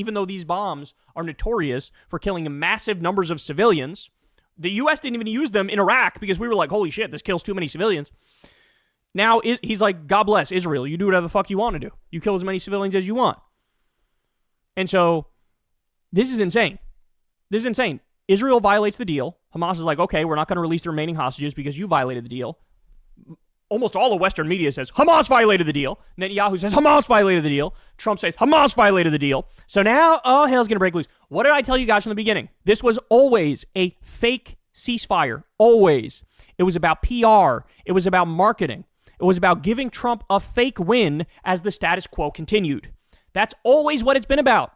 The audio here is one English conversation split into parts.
even though these bombs are notorious for killing massive numbers of civilians. The U.S. didn't even use them in Iraq because we were like, holy shit, this kills too many civilians. Now he's like, God bless Israel. You do whatever the fuck you want to do. You kill as many civilians as you want. And so this is insane. This is insane. Israel violates the deal. Hamas is like, okay, we're not going to release the remaining hostages because you violated the deal. Almost all of Western media says Hamas violated the deal. Netanyahu says Hamas violated the deal. Trump says Hamas violated the deal. So now, oh, hell's going to break loose. What did I tell you guys from the beginning? This was always a fake ceasefire. Always. It was about PR. It was about marketing. It was about giving Trump a fake win as the status quo continued. That's always what it's been about.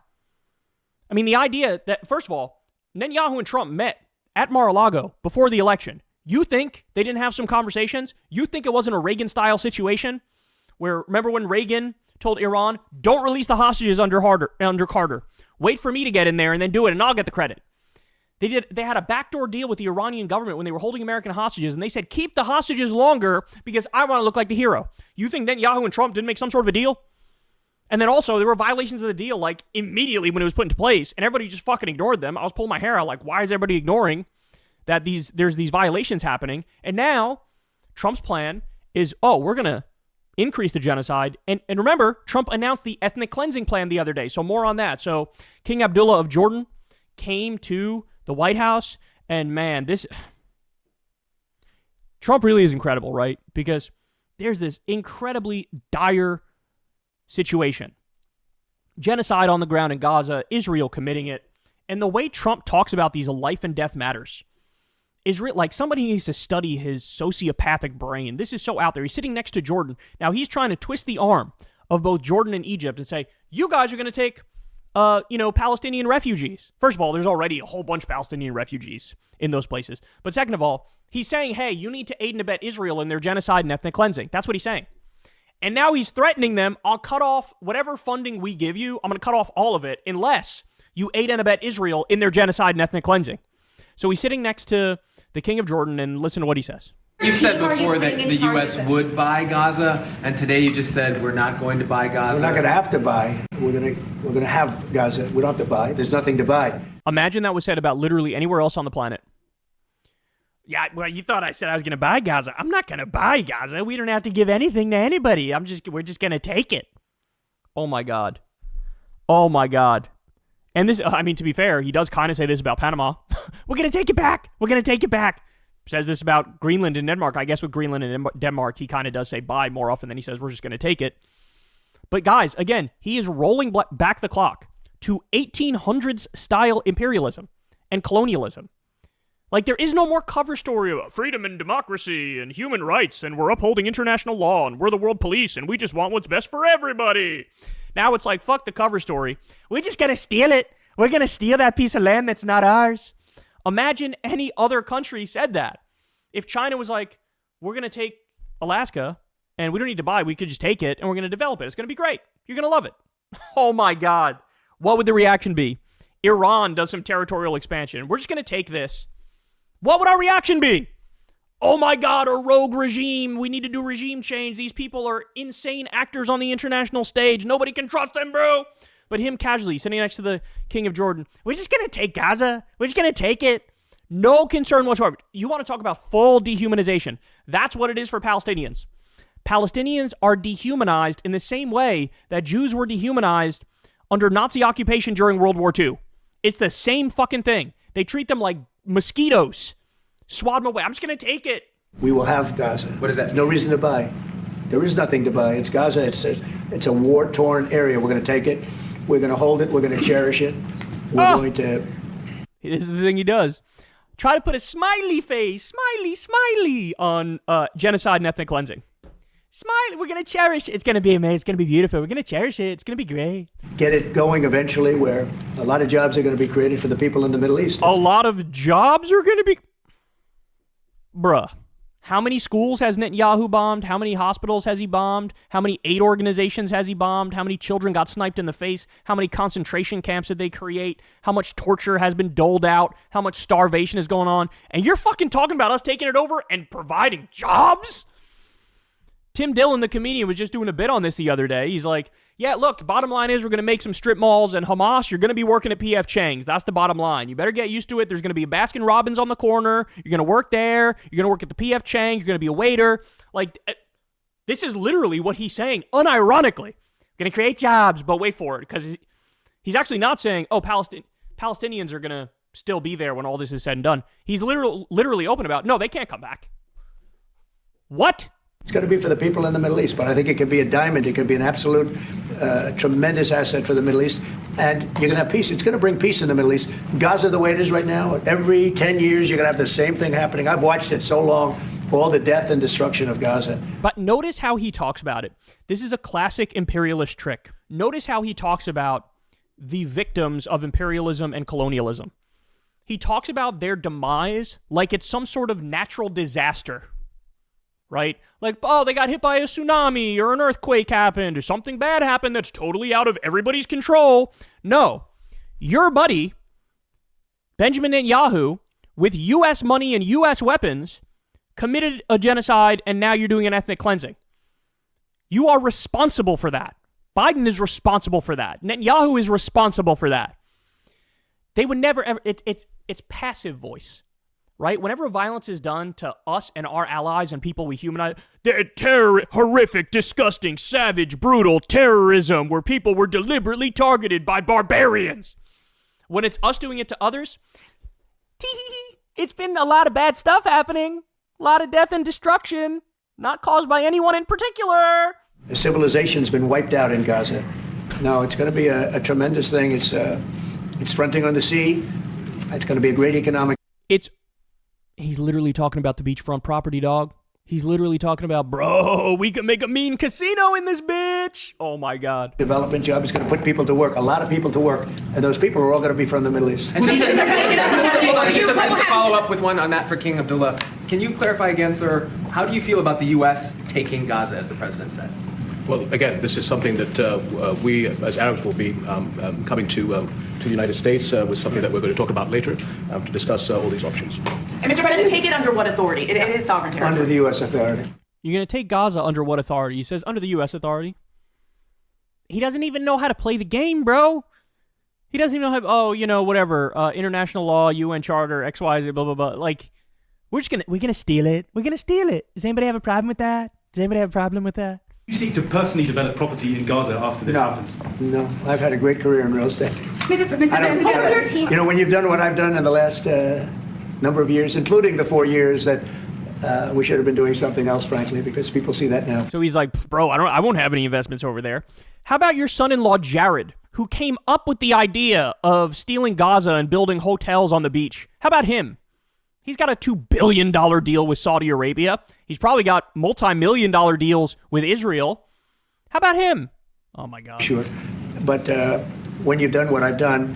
I mean, the idea that, first of all, Netanyahu and Trump met at Mar-a-Lago before the election. You think they didn't have some conversations? You think it wasn't a Reagan-style situation where, remember when Reagan told Iran, don't release the hostages under Carter. Wait for me to get in there and then do it, and I'll get the credit. They had a backdoor deal with the Iranian government when they were holding American hostages, and they said, keep the hostages longer because I want to look like the hero. You think Netanyahu and Trump didn't make some sort of a deal? And then also, there were violations of the deal, like, immediately when it was put into place, and everybody just fucking ignored them. I was pulling my hair out, like, why is everybody ignoring that there's these violations happening? And now Trump's plan is, we're going to increase the genocide. And remember, Trump announced the ethnic cleansing plan the other day. So more on that. So King Abdullah of Jordan came to the White House. And man, Trump really is incredible, right? Because there's this incredibly dire situation. Genocide on the ground in Gaza, Israel committing it. And the way Trump talks about these life and death matters is like somebody needs to study his sociopathic brain. This is so out there. He's sitting next to Jordan. Now he's trying to twist the arm of both Jordan and Egypt and say, you guys are going to take, Palestinian refugees. First of all, there's already a whole bunch of Palestinian refugees in those places. But second of all, he's saying, hey, you need to aid and abet Israel in their genocide and ethnic cleansing. That's what he's saying. And now he's threatening them, I'll cut off whatever funding we give you. I'm going to cut off all of it unless you aid and abet Israel in their genocide and ethnic cleansing. So he's sitting next to the King of Jordan, and listen to what he says. You've said before that the U.S. would buy Gaza, and today you just said we're not going to buy Gaza. We're not going to have to buy. We're going to have Gaza. We don't have to buy. There's nothing to buy. Imagine that was said about literally anywhere else on the planet. Yeah, well, you thought I said I was going to buy Gaza. I'm not going to buy Gaza. We don't have to give anything to anybody. We're just going to take it. Oh my God. Oh my God. And this, I mean, to be fair, he does kind of say this about Panama. We're going to take it back. We're going to take it back. Says this about Greenland and Denmark. I guess with Greenland and Denmark, he kind of does say buy more often than he says we're just going to take it. But guys, again, he is rolling back the clock to 1800s style imperialism and colonialism. Like, there is no more cover story about freedom and democracy and human rights, and we're upholding international law, and we're the world police, and we just want what's best for everybody. Now it's like, fuck the cover story. We're just going to steal it. We're going to steal that piece of land that's not ours. Imagine any other country said that. If China was like, we're going to take Alaska, and we don't need to buy, we could just take it, and we're going to develop it. It's going to be great. You're going to love it. Oh my God. What would the reaction be? Iran does some territorial expansion. We're just going to take this. What would our reaction be? Oh my God, a rogue regime. We need to do regime change. These people are insane actors on the international stage. Nobody can trust them, bro. But him casually sitting next to the King of Jordan. We're just going to take Gaza. We're just going to take it. No concern whatsoever. You want to talk about full dehumanization. That's what it is for Palestinians. Palestinians are dehumanized in the same way that Jews were dehumanized under Nazi occupation during World War II. It's the same fucking thing. They treat them like mosquitoes. Swat them away. I'm just going to take it. We will have Gaza. What is that? There's no reason to buy. There is nothing to buy. It's Gaza. It's a war-torn area. We're going to take it. We're going to hold it. We're going to cherish it. We're going to... This is the thing he does. Try to put a smiley face, smiley, on genocide and ethnic cleansing. Smile. We're going to cherish it. It's going to be amazing. It's going to be beautiful. We're going to cherish it. It's going to be great. Get it going eventually where a lot of jobs are going to be created for the people in the Middle East. A lot of jobs are going to be... Bruh. How many schools has Netanyahu bombed? How many hospitals has he bombed? How many aid organizations has he bombed? How many children got sniped in the face? How many concentration camps did they create? How much torture has been doled out? How much starvation is going on? And you're fucking talking about us taking it over and providing jobs? Tim Dillon, the comedian, was just doing a bit on this the other day. He's like, yeah, look, bottom line is we're going to make some strip malls, and Hamas, you're going to be working at P.F. Chang's. That's the bottom line. You better get used to it. There's going to be a Baskin Robbins on the corner. You're going to work there. You're going to work at the P.F. Chang's. You're going to be a waiter. Like, this is literally what he's saying, unironically. Going to create jobs, but wait for it, because he's actually not saying, oh, Palestinians are going to still be there when all this is said and done. He's literally open about, no, they can't come back. What? It's going to be for the people in the Middle East, but I think it could be a diamond. It could be an absolute tremendous asset for the Middle East. And you're going to have peace. It's going to bring peace in the Middle East. Gaza, the way it is right now, every 10 years, you're going to have the same thing happening. I've watched it so long, all the death and destruction of Gaza. But notice how he talks about it. This is a classic imperialist trick. Notice how he talks about the victims of imperialism and colonialism. He talks about their demise like it's some sort of natural disaster. Right? Like, oh, they got hit by a tsunami or an earthquake happened or something bad happened that's totally out of everybody's control. No. Your buddy, Benjamin Netanyahu, with U.S. money and U.S. weapons, committed a genocide, and now you're doing an ethnic cleansing. You are responsible for that. Biden is responsible for that. Netanyahu is responsible for that. They would never ever... It's passive voice. Right? Whenever violence is done to us and our allies and people we humanize, they're horrific, disgusting, savage, brutal terrorism where people were deliberately targeted by barbarians. When it's us doing it to others, it's been a lot of bad stuff happening. A lot of death and destruction, not caused by anyone in particular. The civilization's been wiped out in Gaza. No, it's going to be a tremendous thing. It's fronting on the sea. It's going to be a great economic... He's literally talking about the beachfront property, dog. He's literally talking about, bro, we can make a mean casino in this bitch. Oh, my God. Development job is going to put people to work, a lot of people to work, and those people are all going to be from the Middle East. And just to follow up with one on that for King Abdullah, can you clarify again, sir, how do you feel about the U.S. taking Gaza, as the president said? Well, again, this is something that we, as Arabs, will be coming to the United States with something that we're going to talk about later to discuss all these options. And Mr. President, take it under what authority? It is sovereign territory. Under the U.S. authority. You're going to take Gaza under what authority? He says under the U.S. authority. He doesn't even know how to play the game, bro. He doesn't even know how, whatever, international law, UN charter, X, Y, Z, blah, blah, blah. Like, we're going to steal it. We're going to steal it. Does anybody have a problem with that? Does anybody have a problem with that? You seek to personally develop property in Gaza after this happens? No, I've had a great career in real estate. Mr. President, You know, when you've done what I've done in the last number of years, including the 4 years that we should have been doing something else, frankly, because people see that now. So he's like, bro, I won't have any investments over there. How about your son-in-law, Jared, who came up with the idea of stealing Gaza and building hotels on the beach? How about him? He's got a $2 billion deal with Saudi Arabia. He's probably got multi-million-dollar deals with Israel. How about him? Oh, my God. Sure. But when you've done what I've done,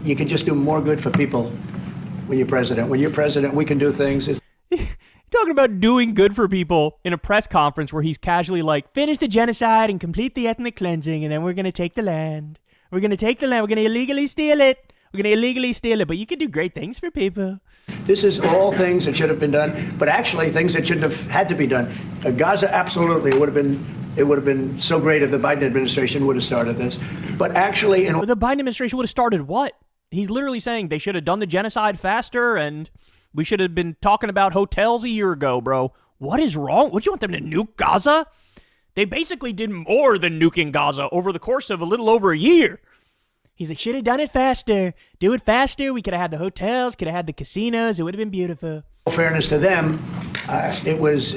you can just do more good for people when you're president. When you're president, we can do things. Talking about doing good for people in a press conference where he's casually like, finish the genocide and complete the ethnic cleansing, and then we're going to take the land. We're going to take the land. We're going to illegally steal it. We're going to illegally steal it, but you can do great things for people. This is all things that should have been done, but actually things that shouldn't have had to be done. Gaza, absolutely, it would have been so great if the Biden administration would have started this. But actually, the Biden administration would have started what? He's literally saying they should have done the genocide faster, and we should have been talking about hotels a year ago, bro. What is wrong? Would you want them to nuke Gaza? They basically did more than nuking Gaza over the course of a little over a year. He's like, should have done it faster. Do it faster. We could have had the hotels, could have had the casinos. It would have been beautiful. In fairness to them, it was,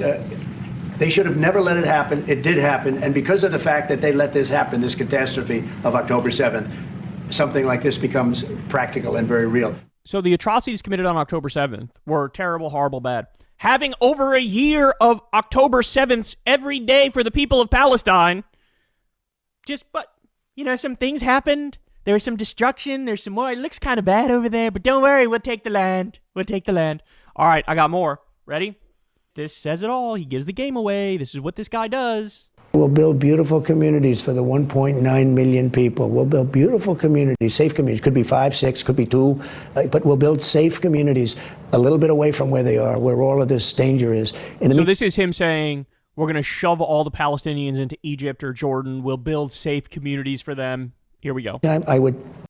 they should have never let it happen. It did happen. And because of the fact that they let this happen, this catastrophe of October 7th, something like this becomes practical and very real. So the atrocities committed on October 7th were terrible, horrible, bad. Having over a year of October 7ths every day for the people of Palestine, some things happened. There was some destruction. There's some more. It looks kind of bad over there, but don't worry. We'll take the land. We'll take the land. All right, I got more. Ready? This says it all. He gives the game away. This is what this guy does. We'll build beautiful communities for the 1.9 million people. We'll build beautiful communities, safe communities. Could be 5, 6, could be 2, but we'll build safe communities a little bit away from where they are, where all of this danger is. So this is him saying, We're going to shove all the Palestinians into Egypt or Jordan. We'll build safe communities for them. Here we go. I would